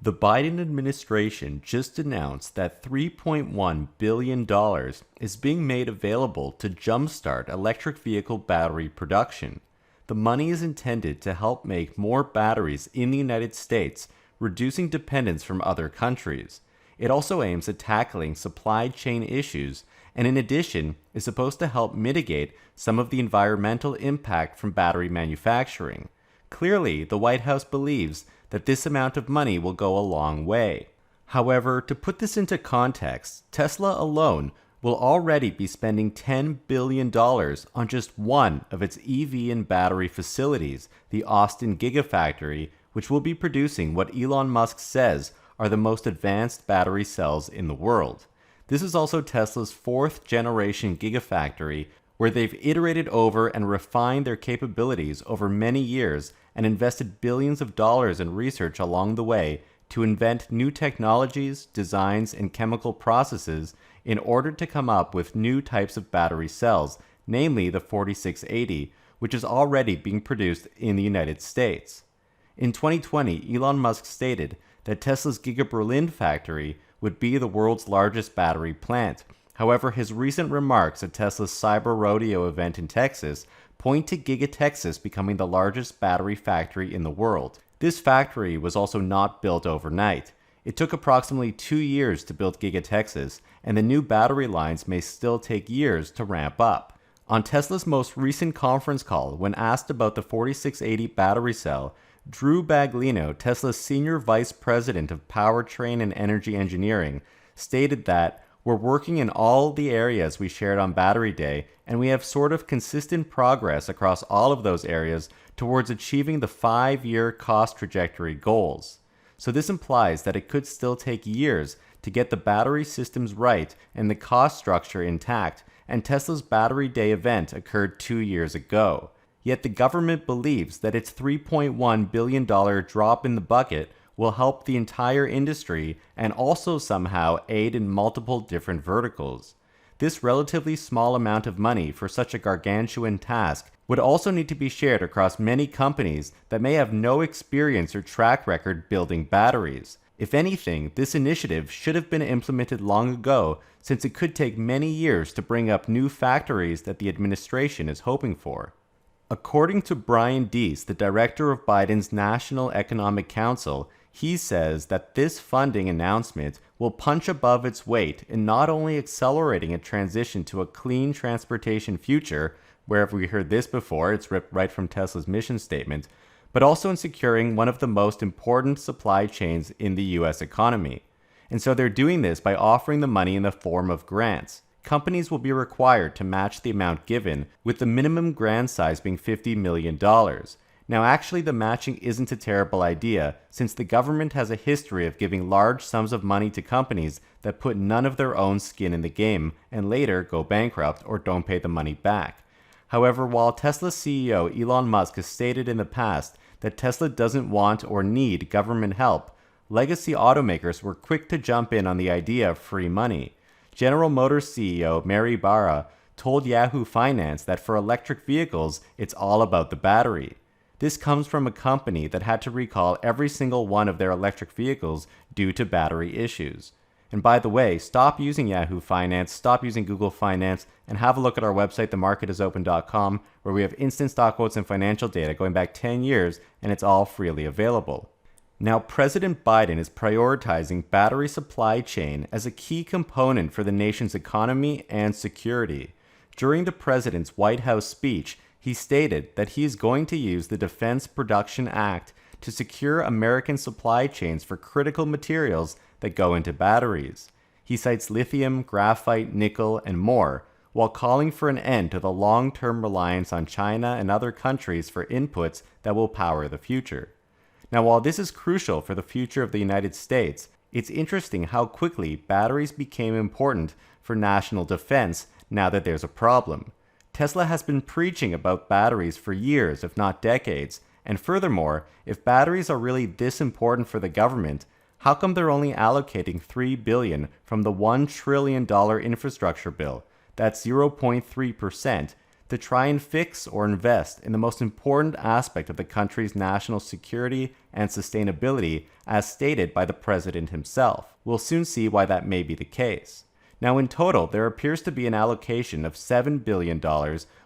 The Biden administration just announced that $3.1 billion is being made available to jumpstart electric vehicle battery production. The money is intended to help make more batteries in the United States, reducing dependence from other countries. It also aims at tackling supply chain issues, and in addition is supposed to help mitigate some of the environmental impact from battery manufacturing. Clearly, the White House believes that this amount of money will go a long way. However, to put this into context, Tesla alone will already be spending $10 billion on just one of its EV and battery facilities, the Austin Gigafactory, which will be producing what Elon Musk says are the most advanced battery cells in the world. This is also Tesla's fourth generation Gigafactory, where they've iterated over and refined their capabilities over many years and invested billions of dollars in research along the way to invent new technologies, designs, and chemical processes in order to come up with new types of battery cells, namely the 4680, which is already being produced in the United States. In 2020, Elon Musk stated that Tesla's Giga Berlin factory would be the world's largest battery plant. However, his recent remarks at Tesla's Cyber Rodeo event in Texas point to Giga Texas becoming the largest battery factory in the world. This factory was also not built overnight. It took approximately 2 years to build Giga Texas, and the new battery lines may still take years to ramp up. On Tesla's most recent conference call, when asked about the 4680 battery cell, Drew Baglino, Tesla's Senior Vice President of Powertrain and Energy Engineering, stated that we're working in all the areas we shared on Battery Day, and we have sort of consistent progress across all of those areas towards achieving the 5-year cost trajectory goals. So this implies that it could still take years to get the battery systems right and the cost structure intact, and Tesla's Battery Day event occurred 2 years ago. Yet the government believes that its $3.1 billion drop in the bucket will help the entire industry and also somehow aid in multiple different verticals. This relatively small amount of money for such a gargantuan task would also need to be shared across many companies that may have no experience or track record building batteries. If anything, this initiative should have been implemented long ago, since it could take many years to bring up new factories that the administration is hoping for. According to Brian Deese, the director of Biden's National Economic Council, he says that this funding announcement will punch above its weight in not only accelerating a transition to a clean transportation future, wherever we heard this before, it's ripped right from Tesla's mission statement, but also in securing one of the most important supply chains in the US economy. And so they're doing this by offering the money in the form of grants. Companies will be required to match the amount given, with the minimum grant size being $50 million. Now actually the matching isn't a terrible idea, since the government has a history of giving large sums of money to companies that put none of their own skin in the game and later go bankrupt or don't pay the money back. However, while Tesla CEO Elon Musk has stated in the past that Tesla doesn't want or need government help, legacy automakers were quick to jump in on the idea of free money. General Motors CEO Mary Barra told Yahoo Finance that for electric vehicles, it's all about the battery. This comes from a company that had to recall every single one of their electric vehicles due to battery issues. And by the way, stop using Yahoo Finance, stop using Google Finance, and have a look at our website, themarketisopen.com, where we have instant stock quotes and financial data going back 10 years, and it's all freely available. Now, President Biden is prioritizing battery supply chain as a key component for the nation's economy and security. During the president's White House speech, he stated that he is going to use the Defense Production Act to secure American supply chains for critical materials that go into batteries. He cites lithium, graphite, nickel, and more, while calling for an end to the long-term reliance on China and other countries for inputs that will power the future. Now, while this is crucial for the future of the United States, it's interesting how quickly batteries became important for national defense now that there's a problem. Tesla has been preaching about batteries for years, if not decades, and furthermore, if batteries are really this important for the government, how come they're only allocating $3 billion from the $1 trillion infrastructure bill, that's 0.3%, to try and fix or invest in the most important aspect of the country's national security and sustainability, as stated by the president himself. We'll soon see why that may be the case. Now, in total, there appears to be an allocation of $7 billion,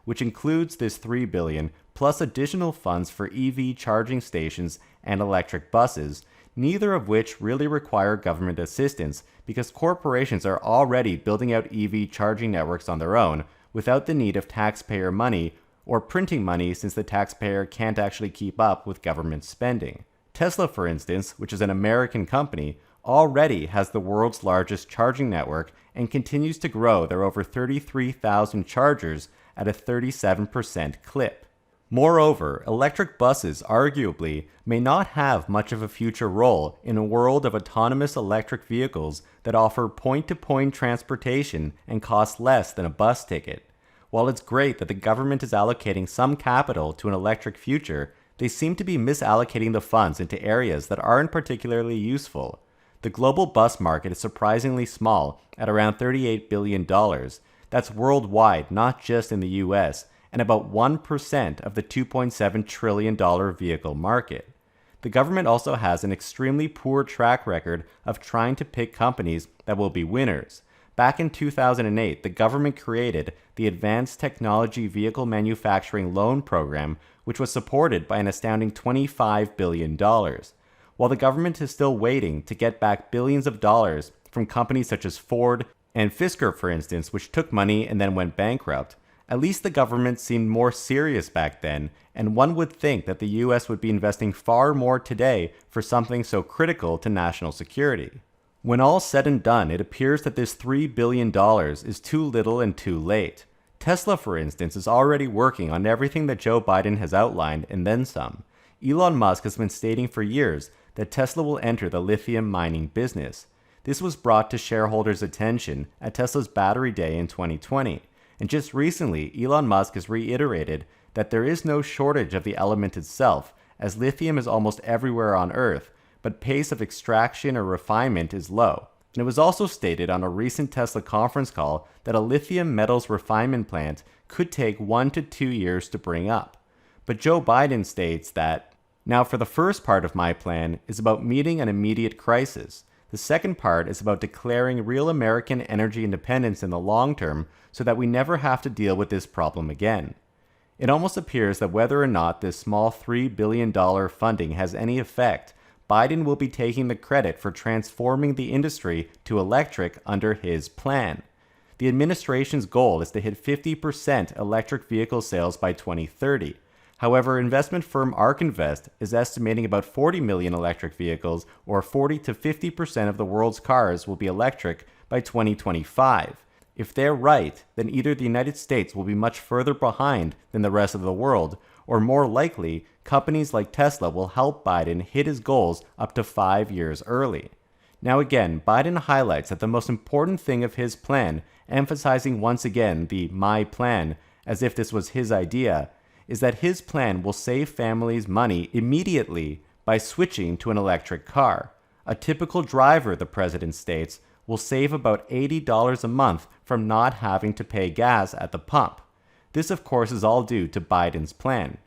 which includes this $3 billion, plus additional funds for EV charging stations and electric buses, neither of which really require government assistance because corporations are already building out EV charging networks on their own without the need of taxpayer money or printing money, since the taxpayer can't actually keep up with government spending. Tesla, for instance, which is an American company, already has the world's largest charging network and continues to grow their over 33,000 chargers at a 37% clip. Moreover, electric buses arguably may not have much of a future role in a world of autonomous electric vehicles that offer point-to-point transportation and cost less than a bus ticket. While it's great that the government is allocating some capital to an electric future, they seem to be misallocating the funds into areas that aren't particularly useful. The global bus market is surprisingly small at around $38 billion. That's worldwide, not just in the US, and about 1% of the $2.7 trillion vehicle market. The government also has an extremely poor track record of trying to pick companies that will be winners. Back in 2008, the government created the Advanced Technology Vehicle Manufacturing Loan Program, which was supported by an astounding $25 billion. While the government is still waiting to get back billions of dollars from companies such as Ford and Fisker, for instance, which took money and then went bankrupt, at least the government seemed more serious back then, and one would think that the US would be investing far more today for something so critical to national security. When all's said and done, it appears that this $3 billion is too little and too late. Tesla, for instance, is already working on everything that Joe Biden has outlined and then some. Elon Musk has been stating for years that Tesla will enter the lithium mining business. This was brought to shareholders' attention at Tesla's Battery Day in 2020. And just recently, Elon Musk has reiterated that there is no shortage of the element itself, as lithium is almost everywhere on Earth, but pace of extraction or refinement is low. And it was also stated on a recent Tesla conference call that a lithium metals refinement plant could take 1 to 2 years to bring up. But Joe Biden states that, "Now for the first part of my plan is about meeting an immediate crisis. The second part is about declaring real American energy independence in the long term so that we never have to deal with this problem again." It almost appears that whether or not this small $3 billion funding has any effect, Biden will be taking the credit for transforming the industry to electric under his plan. The administration's goal is to hit 50% electric vehicle sales by 2030. However, investment firm ARK Invest is estimating about 40 million electric vehicles, or 40 to 50% of the world's cars, will be electric by 2025. If they're right, then either the United States will be much further behind than the rest of the world, or more likely, companies like Tesla will help Biden hit his goals up to 5 years early. Now again, Biden highlights that the most important thing of his plan, emphasizing once again the "my plan," as if this was his idea, is that his plan will save families money immediately by switching to an electric car. A typical driver, the president states, will save about $80 a month from not having to pay gas at the pump. This, of course, is all due to Biden's plan,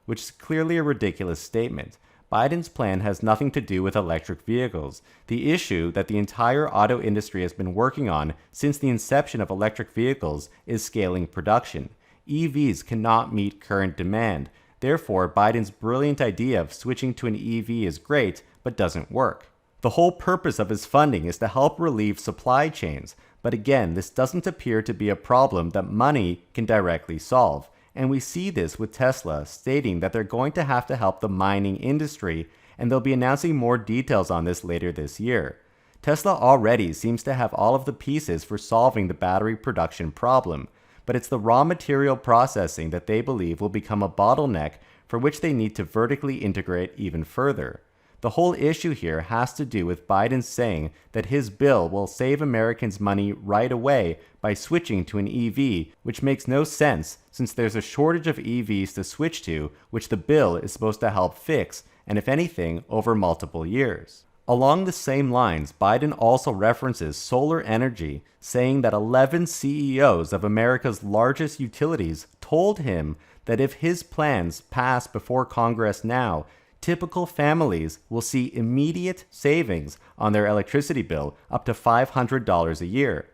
which is clearly a ridiculous statement. Biden's plan has nothing to do with electric vehicles. The issue that the entire auto industry has been working on since the inception of electric vehicles is scaling production. EVs cannot meet current demand. Therefore, Biden's brilliant idea of switching to an EV is great, but doesn't work. The whole purpose of his funding is to help relieve supply chains, but again, this doesn't appear to be a problem that money can directly solve. And we see this with Tesla stating that they're going to have to help the mining industry, and they'll be announcing more details on this later this year. Tesla already seems to have all of the pieces for solving the battery production problem, but it's the raw material processing that they believe will become a bottleneck for which they need to vertically integrate even further. The whole issue here has to do with Biden saying that his bill will save Americans money right away by switching to an EV, which makes no sense since there's a shortage of EVs to switch to, which the bill is supposed to help fix, and if anything, over multiple years. Along the same lines, Biden also references solar energy, saying that 11 CEOs of America's largest utilities told him that if his plans pass before Congress now, typical families will see immediate savings on their electricity bill up to $500 a year.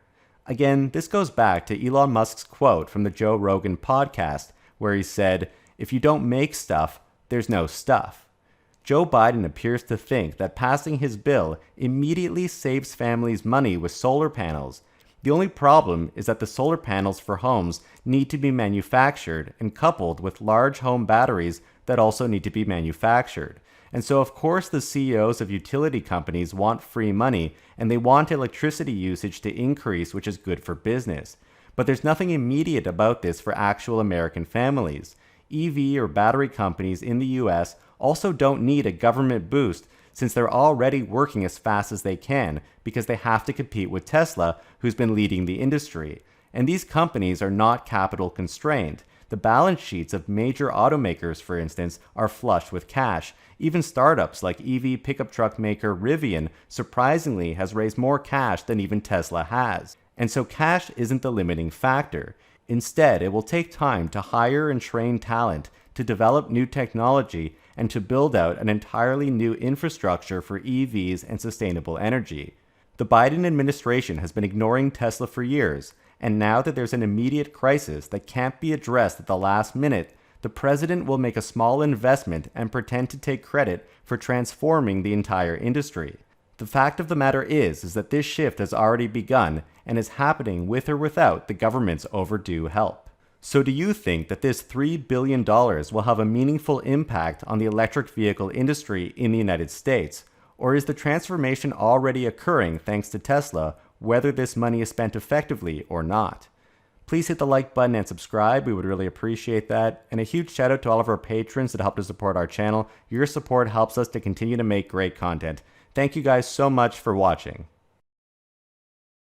Again, this goes back to Elon Musk's quote from the Joe Rogan podcast, where he said, "If you don't make stuff, there's no stuff." Joe Biden appears to think that passing his bill immediately saves families money with solar panels. The only problem is that the solar panels for homes need to be manufactured and coupled with large home batteries that also need to be manufactured. And so, of course, the CEOs of utility companies want free money and they want electricity usage to increase, which is good for business. But there's nothing immediate about this for actual American families. EV or battery companies in the US also don't need a government boost since they're already working as fast as they can because they have to compete with Tesla, who's been leading the industry. And these companies are not capital constrained. The balance sheets of major automakers, for instance, are flush with cash. Even startups like EV pickup truck maker Rivian surprisingly has raised more cash than even Tesla has. And so cash isn't the limiting factor. Instead, it will take time to hire and train talent, to develop new technology, and to build out an entirely new infrastructure for EVs and sustainable energy. The Biden administration has been ignoring Tesla for years, and now that there's an immediate crisis that can't be addressed at the last minute, the president will make a small investment and pretend to take credit for transforming the entire industry. The fact of the matter is that this shift has already begun and is happening with or without the government's overdue help. So do you think that this $3 billion will have a meaningful impact on the electric vehicle industry in the United States? Or is the transformation already occurring thanks to Tesla, whether this money is spent effectively or not? Please hit the like button and subscribe. We would really appreciate that. And a huge shout out to all of our patrons that help to support our channel. Your support helps us to continue to make great content. Thank you guys so much for watching.